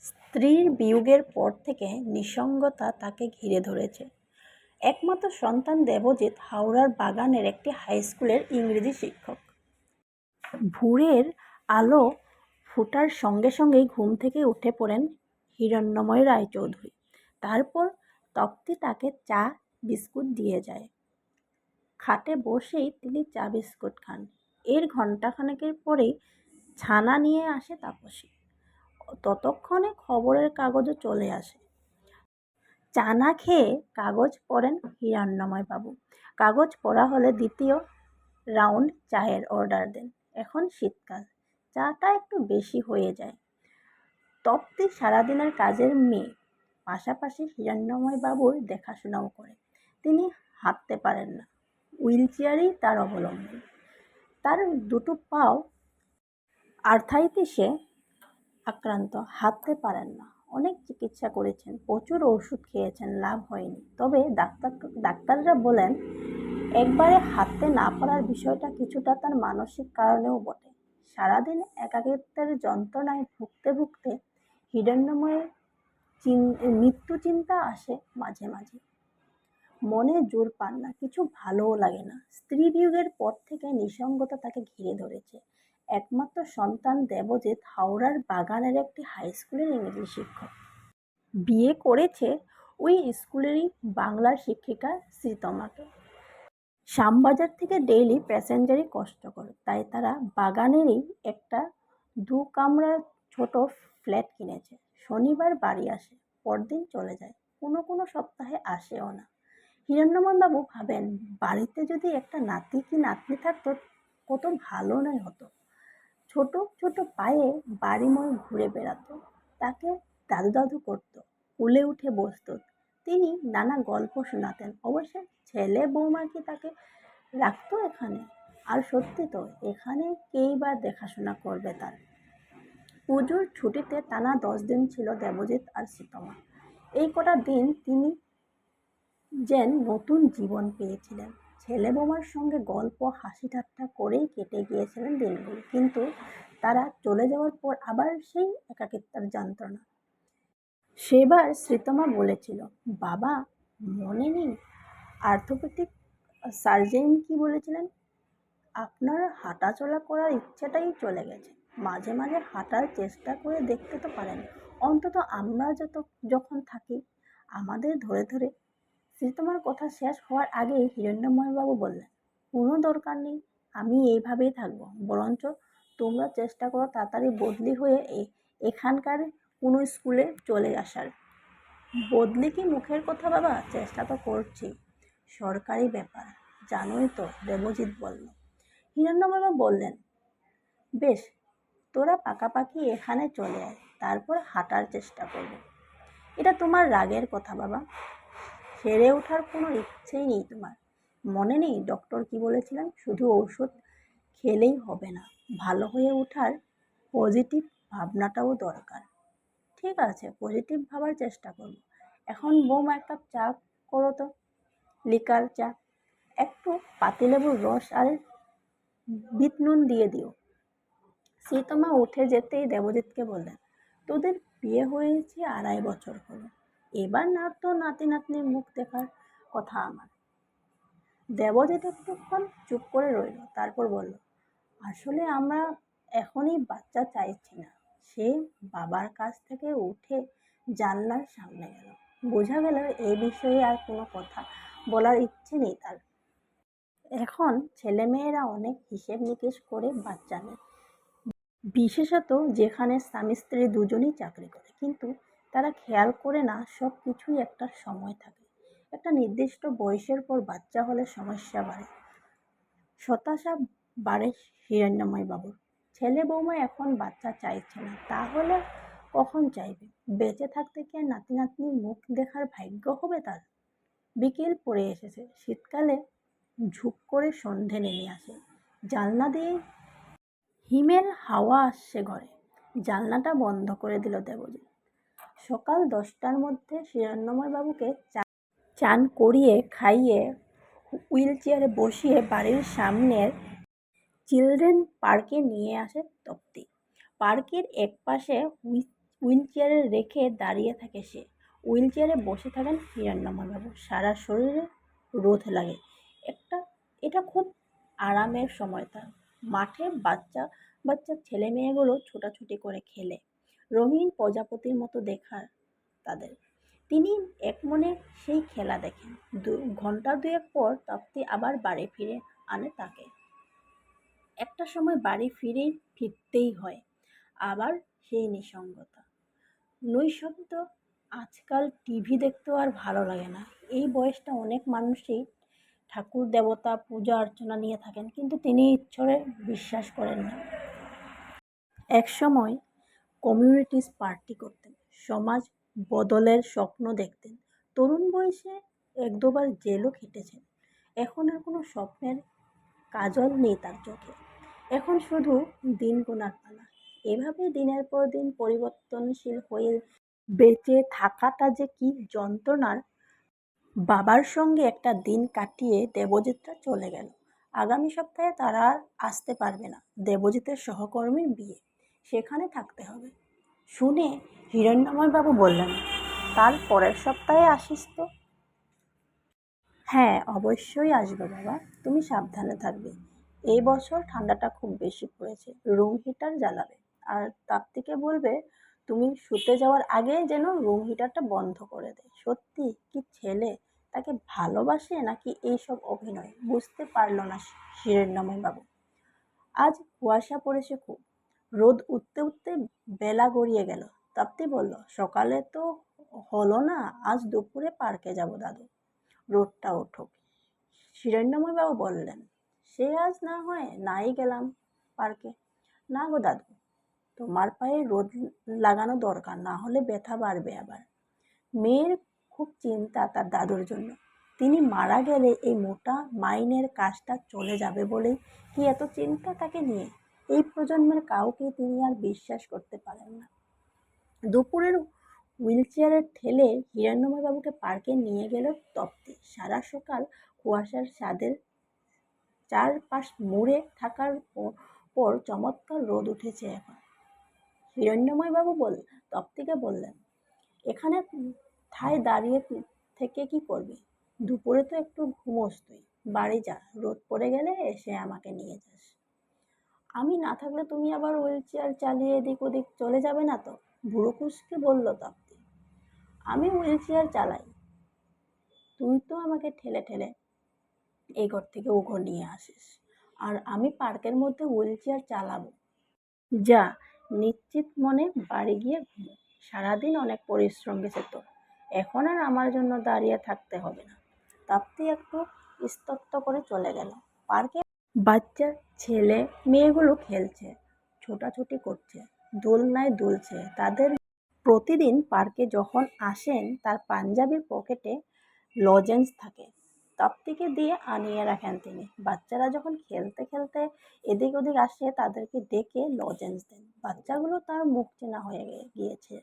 স্ত্রীর বিয়োগের পর থেকে নিঃসঙ্গতা তাকে ঘিরে ধরেছে। একমাত্র সন্তান দেবজিৎ হাওড়ার বাগানের একটি হাইস্কুলের ইংরেজি শিক্ষক। ভোরের আলো ফোটার সঙ্গে সঙ্গেই ঘুম থেকে উঠে পড়েন হিরণ্ময় রায়চৌধুরী। তারপর তপ্তি তাকে চা বিস্কুট দিয়ে যায়। খাটে বসেই তিনি চা বিস্কুট খান। এর ঘণ্টাখানেকের পরেই ছানা নিয়ে আসে তাপসী। ততক্ষণে খবরের কাগজও চলে আসে। চা না খেয়ে কাগজ পড়েন হিরণ্ময়বাবু। কাগজ পড়া হলে দ্বিতীয় রাউন্ড চায়ের অর্ডার দেন। এখন শীতকাল, চাটা একটু বেশি হয়ে যায়। তপ্তি সারাদিনের কাজের মেয়ে, পাশাপাশি হিরণ্ময়বাবুর দেখাশোনাও করে। তিনি হাঁটতে পারেন না, হুইল চেয়ারেই তার অবলম্বন। তার দুটো পাও আর্থাইটিসে আক্রান্ত, হাঁটতে পারেন না। অনেক চিকিৎসা করেছেন, প্রচুর ওষুধ খেয়েছেন, লাভ হয়নি। তবে ডাক্তাররা বলেন একবারে হাঁটতে না পারার বিষয়টা কিছুটা তার মানসিক কারণেও বটে। সারাদিন একাকিত্বের যন্ত্রণায় ভুগতে ভুগতে হিরণ্ময়ের মৃত্যু চিন্তা আসে মাঝে মাঝে। মনে জোর পান না, কিছু ভালোও লাগে না। স্ত্রী বিয়োগের পর থেকে নিঃসঙ্গতা তাকে ঘিরে ধরেছে। একমাত্র সন্তান দেবজিৎ হাওড়ার বাগানের একটি হাইস্কুলের ইংরেজি শিক্ষক। বিয়ে করেছে ওই স্কুলেরই বাংলার শিক্ষিকা শ্রীতমাকে। শ্যামবাজার থেকে ডেইলি প্যাসেঞ্জারই কষ্টকর, তাই তারা বাগানেরই একটা 2 কামরার ছোট ফ্ল্যাট কিনেছে। শনিবার বাড়ি আসে, পরদিন চলে যায়, কোনো সপ্তাহে আসেও না। হিরণ্ময়বাবু ভাবেন বাড়িতে যদি একটা নাতি কি নাতনি থাকতো কত ভালো নয় হতো। ছোট ছোট পায়ে বাড়িময় ঘুরে বেড়াতো, তাকে দাদু দাদু করতো, কুলে উঠে বসত। তিনি নানা গল্প শোনাতেন। অবশ্য ছেলে বৌমা কি তাকে রাখতো এখানে? আর সত্যি তো, এখানে কেই বা দেখাশোনা করবে তার? পুজোর ছুটিতে টানা 10 দিন ছিল দেবজিৎ আর শ্রীতমা। এই কটা দিন তিনি যেন নতুন জীবন পেয়েছিলেন। ছেলে বৌমার সঙ্গে গল্প হাসি ঠাট্টা করেই কেটে গিয়েছিলেন দিনগুলো। কিন্তু তারা চলে যাওয়ার পর আবার সেই একাকিত্বের যন্ত্রণা। সেবার শ্রীতমা বলেছিল, বাবা মনে নেই অর্থোপেডিক সার্জন কি বলেছিলেন? আপনার হাঁটাচলা করার ইচ্ছেটাই চলে গেছে। মাঝে মাঝে হাঁটার চেষ্টা করে দেখতে তো পারেন, অন্তত আমরা যখন থাকি আমাদের ধরে ধরে। শ্রীতমার কথা শেষ হওয়ার আগেই হিরণ্ময়বাবু বললেন, কোনো দরকার নেই, আমি এইভাবেই থাকবো। বরঞ্চ তোমরা চেষ্টা করো তাড়াতাড়ি বদলি হয়ে এখানকার কোনো স্কুলে চলে আসার। বদলি কি মুখের কথা বাবা, চেষ্টা তো করছি, সরকারি ব্যাপার জানোই তো, দেবজিৎ বলল। হিরণ্ময়বাবু বললেন, বেশ, তোরা পাকাপাকি এখানে চলে আয়, তারপর হাঁটার চেষ্টা করবো। এটা তোমার রাগের কথা বাবা, সেরে ওঠার কোনো ইচ্ছেই নেই তোমার? মনে নেই ডক্টর কি বলেছিলেন? শুধু ওষুধ খেলেই হবে না, ভালো হয়ে ওঠার পজিটিভ ভাবনাটাও দরকার। ঠিক আছে, পজিটিভ ভাবার চেষ্টা করব। এখন বৌমা 1 কাপ চা করো তো, লিকার চা, একটু পাতিলেবুর রস আর বিট নুন দিয়ে দিও। শ্রীতমা উঠে যেতেই দেবজিৎকে বললেন, তোদের বিয়ে হয়েছে 2.5 বছর হলো, এবার না তো নাতি নাতনির মুখ দেখার কথা আমার। দেবজিৎ একটুক্ষণ চুপ করে রইল, তারপর বলল, আসলে আমরা এখনই বাচ্চা চাইছি না। সে বাবার কাছ থেকে উঠে জানলার সামনে গেল। বোঝা গেল এই বিষয়ে আর কোনো কথা বলার ইচ্ছে নেই তার। এখন ছেলেমেয়েরা অনেক হিসেব নিকেশ করে বাচ্চা নেয়, বিশেষত যেখানে স্বামী স্ত্রী দুজনেই চাকরি করে। কিন্তু তারা খেয়াল করে না সব কিছুই একটা সময় থাকে। একটা নির্দিষ্ট বয়সের পর বাচ্চা হলে সমস্যা বাড়ে, হতাশা বাড়ে। হিরণ্ময়বাবুর ছেলে বৌমা এখন বাচ্চা চাইছে না, তাহলে কখন চাইবে? বেঁচে থাকতে কি আর নাতি নাতনির মুখ দেখার ভাগ্য হবে তার? বিকেল পড়ে এসেছে, শীতকালে ঝুপ করে সন্ধে নেমে আসে। জানলা দিয়ে হিমেল হাওয়া আসছে ঘরে। জানলাটা বন্ধ করে দিল দেবজিৎ। সকাল 10টার মধ্যে হিরণ্ময়বাবুকে চান করিয়ে খাইয়ে হুইল চেয়ারে বসিয়ে বাড়ির সামনের চিলড্রেন পার্কে নিয়ে আসে তপ্তি। পার্কের একপাশে হুইল চেয়ারে রেখে দাঁড়িয়ে থাকে সে। হুইল চেয়ারে বসে থাকেন হিরণ্ময়বাবু। সারা শরীরে রোদ লাগে। এটা খুব আরামের সময় তার। মাঠে বাচ্চা বাচ্চা ছেলে মেয়েগুলো ছোটাছুটি করে খেলে, রঙিন প্রজাপতির মতো দেখার তাদের। তিনি এক মনে সেই খেলা দেখেন। ঘন্টা দুয়েক পর তপ্তি আবার বাড়ি ফিরে আনে তাকে। একটা সময় বাড়ি ফিরতেই হয়। আবার সেই নিঃসঙ্গতা, নৈশব্দ। আজকাল টিভি দেখতেও আর ভালো লাগে না। এই বয়সটা অনেক মানুষই ঠাকুর দেবতা পূজা অর্চনা নিয়ে থাকেন, কিন্তু তিনি ঈশ্বরে বিশ্বাস করেন না। একসময় কমিউনিটিস পার্টি করতেন, সমাজ বদলের স্বপ্ন দেখতেন। তরুণ বয়সে এক দুবার জেলও খেটেছেন। এখন আর কোনো স্বপ্নের কাজল নেই তার চোখে। এখন শুধু দিন গোনার পালা। এভাবে দিনের পর দিন পরিবর্তনশীল হয়ে বেঁচে থাকাটা যে কি যন্ত্রণার। বাবার সঙ্গে একটা দিন কাটিয়ে দেবজিৎরা চলে গেল। আগামী সপ্তাহে তারা আর আসতে পারবে না। দেবজিতের সহকর্মীর বিয়ে, সেখানে থাকতে হবে। শুনে হিরণ্ময়বাবু বললেন, তার পরের সপ্তাহে আসিস তো? হ্যাঁ, অবশ্যই আসবো বাবা, তুমি সাবধানে থাকবে। এই বছর ঠান্ডাটা খুব বেশি পড়েছে, রুম হিটার জ্বালাবে। আর তাপ্তিকে বলবে তুমি শুতে যাওয়ার আগে যেন রুম হিটারটা বন্ধ করে দেয়। সত্যি কি ছেলে, তাকে ভালোবাসে নাকি এইসব অভিনয়, বুঝতে পারল না হিরণ্ময়বাবু। আজ কুয়াশা পড়েছে খুব। রোদ উঠতে উঠতে বেলা গড়িয়ে গেল। তাপ্তি বলল, সকালে তো হলো না, আজ দুপুরে পার্কে যাব দাদু, রোদটা উঠুক। হিরণ্ময়বাবু বললেন, সে আজ না হয় নাই গেলাম পার্কে। না গো দাদু, তোমার পায়ে রোদ লাগানো দরকার, না হলে ব্যথা বাড়বে আবার। মেয়ের খুব চিন্তা তার দাদুর জন্য। তিনি মারা গেলে এই মোটা মাইনের কাজটা চলে যাবে বলেই কি এত চিন্তা তাকে নিয়ে। এই প্রজন্মের কাউকে তিনি আর বিশ্বাস করতে পারেন না। দুপুরের হুইল চেয়ারে ঠেলে হিরণ্ময়বাবুকে পার্কে নিয়ে গেল তপ্তি। সারা সকাল কুয়াশার ছাদের চারপাশ মুড়ে থাকার পর চমৎকার রোদ উঠেছে এখন। হিরণ্ময়বাবু তপ্তিকে বললেন, এখানে ঠায় দাঁড়িয়ে থেকে কি করবি? দুপুরে তো একটু ঘুমোস তুই, বাড়ি যা, রোদ পড়ে গেলে এসে আমাকে নিয়ে যাস। আমি না থাকলে তুমি আবার হুইল চেয়ার চালিয়ে এদিক ওদিক চলে যাবে না তো? বুড়ো কুসকে বলল তপ্তি। আমি হুইল চেয়ার চালাই, তুই তো আমাকে ঠেলে ঠেলে এই ঘর থেকে ও ঘর নিয়ে আসিস, আর আমি পার্কের মধ্যে হুইল চেয়ার চালাবো। যা, নিশ্চিত মনে বাড়ি গিয়ে ঘুমো। সারাদিন অনেক পরিশ্রম গেছে তো, এখন আর আমার জন্য দাঁড়িয়ে থাকতে হবে না। তাপ্তি একটু স্তব্ধ করে চলে গেল। পার্কে বাচ্চা ছেলে মেয়েগুলো খেলছে, ছোটাছুটি করছে, দোলনায় দুলছে। তাদের প্রতিদিন পার্কে যখন আসেন তার পাঞ্জাবির পকেটে লজেন্স থাকে, তাপ্তিকে দিয়ে আনিয়ে রাখেন তিনি। বাচ্চারা যখন খেলতে খেলতে এদিক ওদিক আসে তাদেরকে ডেকে লজেন্স দেন। বাচ্চাগুলো তার মুখ চেনা হয়ে গিয়েছে।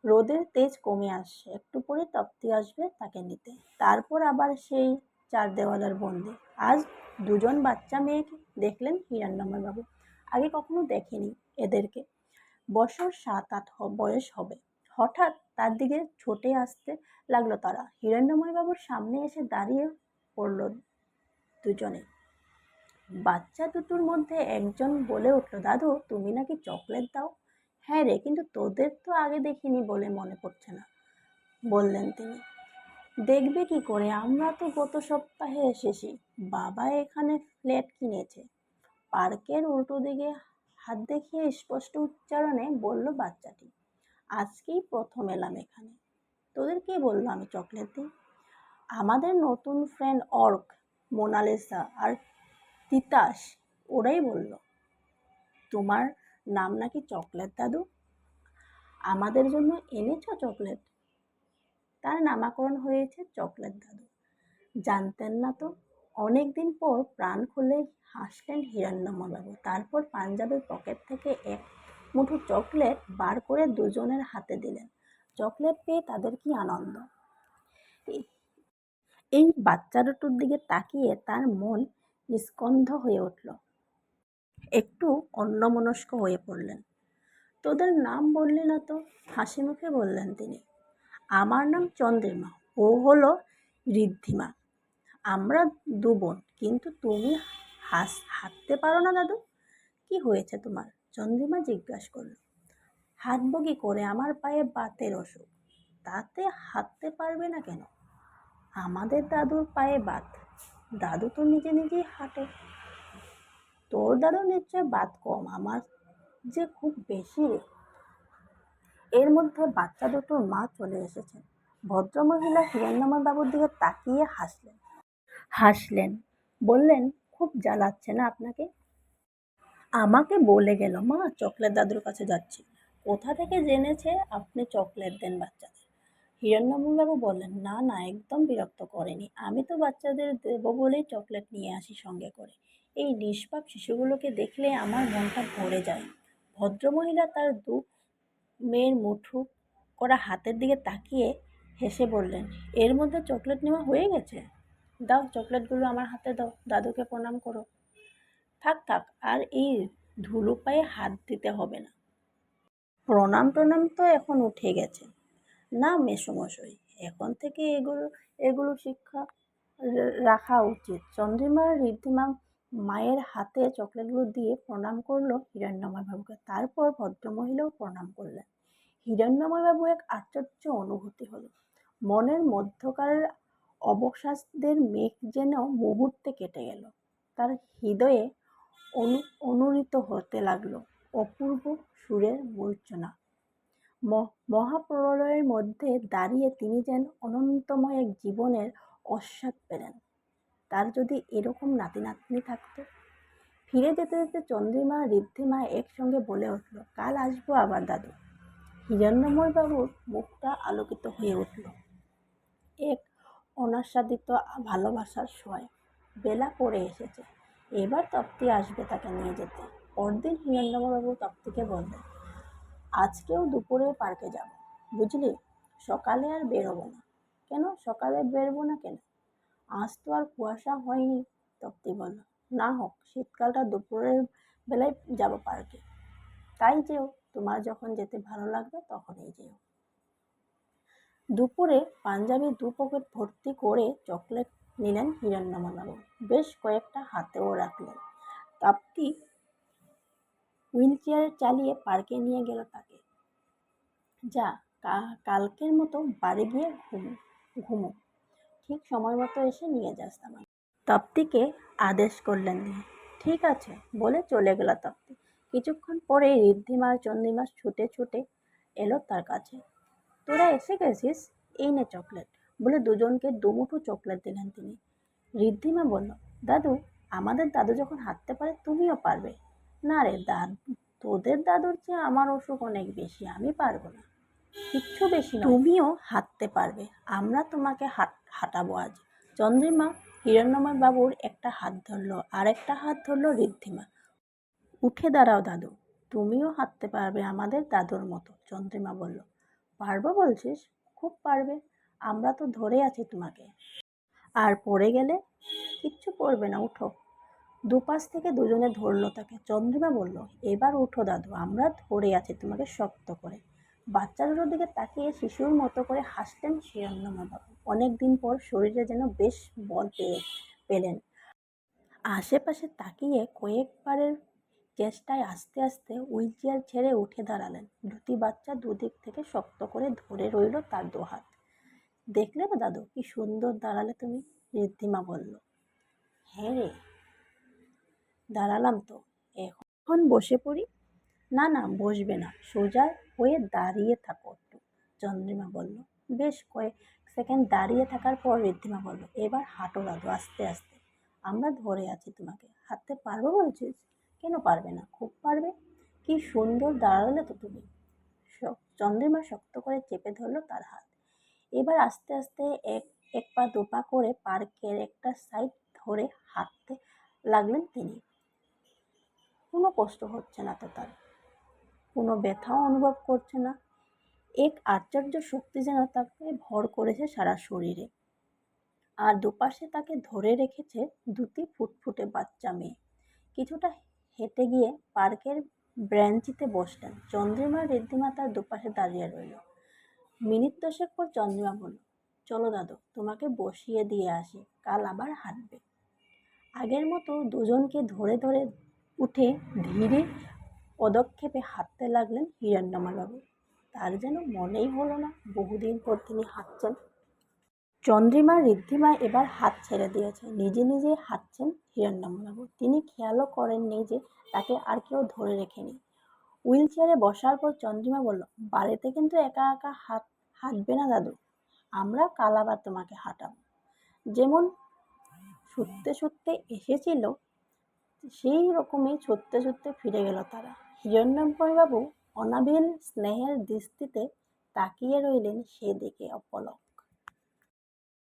রোদের তেজ কমে আসছে, একটু পরে তপ্তি আসবে তাকে নিতে। তারপর আবার সেই চার দেওয়ালের বন্দি। আজ দুজন বাচ্চা মেয়েকে দেখলেন হিরণ্ময়বাবু। আগে কখনো দেখেনি এদেরকে। বছর 7-8 বয়স হবে। হঠাৎ তার দিকে ছুটে আসতে লাগলো তারা। হিরণ্ময়বাবুর সামনে এসে দাঁড়িয়ে পড়ল দুজনে। বাচ্চা দুটোর মধ্যে একজন বলে উঠল, দাদু তুমি নাকি চকলেট দাও? হ্যাঁ রে, কিন্তু তোদের তো আগে দেখিনি বলে মনে পড়ছে না, বললেন তিনি। দেখবে কি করে, আমরা তো গত সপ্তাহে এসেছি। বাবা এখানে ফ্ল্যাট কিনেছে। পার্কের উল্টো দিকে হাত দেখিয়ে স্পষ্ট উচ্চারণে বলল বাচ্চাটি। আজকেই প্রথম এলাম এখানে। তোদের কে বললো আমি চকলেট দিই? আমাদের নতুন ফ্রেন্ড অর্ক, মোনালিসা আর তিতাস, ওরাই বলল। তোমার নাম নাকি চকলেট দাদু, আমাদের জন্য এনেছো চকলেট? তার নামকরণ হয়েছে চকলেট দাদু। জানতেন না তো? অনেকদিন পর প্রাণ খুলে হাসলেন হিরণ্ময়বাবু। তারপর পাঞ্জাবের পকেট থেকে এক মুঠো চকলেট বার করে দুজনের হাতে দিলেন। চকলেট পেয়ে তাদের কি আনন্দ! এই বাচ্চা দুটোর দিকে তাকিয়ে তার মন নিস্কন্ধ হয়ে উঠল। একটু অন্যমনস্ক হয়ে পড়লেন। তোদের নাম বললি না তো, হাসি মুখে বললেন তিনি। আমার নাম চন্দ্রিমা, ও হলো ঋদ্ধিমা। আমরা দু বোন, কিন্তু তুমি হাঁটতে পারো না দাদু। কি হয়েছে তোমার? চন্দ্রিমা জিজ্ঞাসা করল। হাঁটবো কি করে, আমার পায়ে বাতের অসুখ। তাতে হাঁটতে পারবে না কেন? আমাদের দাদুর পায়ে বাত, দাদু তো নিজে নিজেই হাঁটে। তোর দাদুর নিশ্চয় বাত কম, আমার যে খুব বেশি রে। এর মধ্যে বাচ্চা দুটোর মা চলে এসেছেন। ভদ্রমহিলা হিরণ্যময় বাবুর দিকে তাকিয়ে হাসলেন, বললেন, খুব জ্বালাচ্ছে না আপনাকে? আমাকে বলে গেল মা চকলেট দাদুর কাছে যাচ্ছি। কোথা থেকে জেনেছে আপনি চকলেট দেন বাচ্চাদের? হিরণ্যময়বাবু বললেন, না না, একদম বিরক্ত করেনি। আমি তো বাচ্চাদের দেবো বলেই চকলেট নিয়ে আসি সঙ্গে করে। এই নিষ্পাপ শিশুগুলোকে দেখলে আমার মনটা ভরে যায়। ভদ্রমহিলা তার দু মেয়ের মুঠো করা হাতের দিকে তাকিয়ে হেসে বললেন, এর মধ্যে চকলেট নেওয়া হয়ে গেছে? দাও চকলেটগুলো আমার হাতে দাও, দাদুকে প্রণাম করো। থাক থাক, আর এই ধুলো পায়ে হাত দিতে হবে না। প্রণাম প্রণাম তো এখন উঠে গেছে। না মেসোমশাই, এখন থেকে এগুলো শিক্ষা রাখা উচিত। চন্দ্রিমা ঋদ্ধিমা মায়ের হাতে চকলেটগুলো দিয়ে প্রণাম করলো হিরণ্যময় বাবুকে। তারপর ভদ্রমহিলাও প্রণাম করলেন। হিরণ্যময় বাবু এক আশ্চর্য অনুভূতি হলো। মনের মধ্যকার অবসাদের মেঘ যেন মুহূর্তে কেটে গেল। তার হৃদয়ে অনুরিত হতে লাগলো অপূর্ব সুরের মূর্ছনা। মহাপ্রলয়ের মধ্যে দাঁড়িয়ে তিনি যেন অনন্তময় এক জীবনের অস্বাদ পেলেন। তার যদি এরকম নাতি নাতনি থাকতো। ফিরে যেতে যেতে চন্দ্রিমা ঋদ্ধিমা একসঙ্গে বলে উঠল, কাল আসবো আবার দাদু। হিরণ্যময় বাবুর মুখটা আলোকিত হয়ে উঠল এক অনাস্বাদিত ভালোবাসার ছোঁয়ায়। বেলা পড়ে এসেছে, এবার তপ্তি আসবে তাকে নিয়ে যেতে। পরদিন হিরণ্যময়বাবু তপ্তিকে বললেন, আজকেও দুপুরে পার্কে যাব, বুঝলি? সকালে আর বেরোবো না। কেন সকালে বেরোবো না কেন? আজ তো আর কুয়াশা হয়নি। তপ্তি বলল, না হোক, শীতকালটা দুপুরের বেলায় যাব পার্কে। তাই যেও, তোমার যখন যেতে ভালো লাগবে তখনই যেও। দুপুরে পাঞ্জাবি দু পকেট ভর্তি করে চকলেট নিলেন হিরণ্যময়বাবু। বেশ কয়েকটা হাতেও রাখলেন। তপ্তি হুইল চেয়ার চালিয়ে পার্কে নিয়ে গেল তাকে। যা, কালকের মতো বাড়ি গিয়ে ঘুমো, ঠিক সময় মতো এসে নিয়ে যাস আমাকে। তপ্তিকে আদেশ করলেন তিনি। ঠিক আছে বলে চলে গেল তপ্তি। কিছুক্ষণ পরে ঋদ্ধিমা আর চন্দ্রিমা ছুটে ছুটে এলো তার কাছে। তোরা এসে গেছিস, এই নে চকলেট, বলে দুজনকে দুমুঠো চকলেট দিলেন তিনি। ঋদ্ধিমা বলল, দাদু, আমাদের দাদু যখন হাঁটতে পারে তুমিও পারবে। না রে দাদু, তোদের দাদুর চেয়ে আমার অসুখ অনেক বেশি, আমি পারবো না। কিচ্ছু বেশি নয়, তুমিও হাঁটতে পারবে, আমরা তোমাকে হাঁটাবো আজ। চন্দ্রিমা হিরণ্যময় বাবুর একটা হাত ধরলো, আর একটা হাত ধরলো ঋদ্ধিমা। উঠে দাঁড়াও দাদু, তুমিও হাঁটতে পারবে আমাদের দাদুর মতো। চন্দ্রিমা বলল, পারবো বলছিস? খুব পারবে, আমরা তো ধরে আছি তোমাকে। আর পড়ে গেলে? কিচ্ছু পড়বে না, উঠো। দুপাশ থেকে দুজনে ধরলো তাকে। চন্দ্রিমা বলল, এবার উঠো দাদু, আমরা ধরে আছি তোমাকে শক্ত করে। বাচ্চা দুটোর দিকে তাকিয়ে শিশুর মতো করে হাসলেন হিরণ্যময়বাবু। অনেকদিন পর শরীরে যেন বেশ বল পেলেন। আশেপাশে তাকিয়ে কয়েকবারের চেষ্টায় আস্তে আস্তে হুইল চেয়ার ছেড়ে উঠে দাঁড়ালেন। দুটি বাচ্চা দুদিক থেকে শক্ত করে ধরে রইল তার দুহাত। দেখলে তো দাদু, কি সুন্দর দাঁড়ালে তুমি? ঋদ্ধিমা বলল, হ্যাঁ রে, দাঁড়ালাম তো। এখন বসে পড়ি? না না, বসবে না, সোজা হয়ে দাঁড়িয়ে থাকো একটু। চন্দ্রিমা বলল। বেশ কয়েক সেকেন্ড দাঁড়িয়ে থাকার পর ঋদ্ধিমা বলল, এবার হাঁটো দাদু, আস্তে আস্তে, আমরা ধরে আছি তোমাকে। হাঁটতে পারবো বলছিস? কেন পারবে না, খুব পারবে। কি সুন্দর দাঁড়ালে তো তুমি। চন্দ্রিমা শক্ত করে চেপে ধরলো তার হাত। এবার আস্তে আস্তে এক পা দু পা করে পার্কের একটা সাইড ধরে হাঁটতে লাগলেন তিনি। কোনো কষ্ট হচ্ছে না তো তার, কোনো ব্যথাও অনুভব করছে না। এক আশ্চর্য শক্তি যেন তাকে ভর করেছে সারা শরীরে। আর দুপাশে তাকে ধরে রেখেছে দুটি ফুটফুটে বাচ্চা মেয়ে। কিছুটা হেঁটে গিয়ে পার্কের ব্রেঞ্চিতে বসলেন। চন্দ্রিমা ঋদ্ধিমা তার দুপাশে দাঁড়িয়ে রইল। মিনিট 10 পর চন্দ্রিমা বলল, চলো দাদু, তোমাকে বসিয়ে দিয়ে আসি, কাল আবার হাঁটবে। আগের মতো দুজনকে ধরে ধরে উঠে ধীরে পদক্ষেপে হাঁটতে লাগলেন হিরণ্যমলবাবু। তার যেন মনেই হলো না বহুদিন পর তিনি হাঁটছেন। চন্দ্রিমা ঋদ্ধিমা এবার হাত ছেড়ে দিয়েছে, নিজে নিজে হাঁটছেন হিরণ্যমলবাবু। তিনি খেয়ালও করেননি যে তাকে আর কেউ ধরে রেখেনি। হুইল চেয়ারে বসার পর চন্দ্রিমা বলল, বাড়িতে কিন্তু একা একা হাঁটবে না দাদু, আমরা কাল আবার তোমাকে হাঁটাবো। যেমন ছুটতে ছুটতে এসেছিল সেই রকমই ছুটতে ছুটতে ফিরে গেল তারা। হিরণ্যমলবাবু অনাবিল স্নেহের দৃষ্টিতে তাকিয়ে রইলেন সেদিকে অপলক।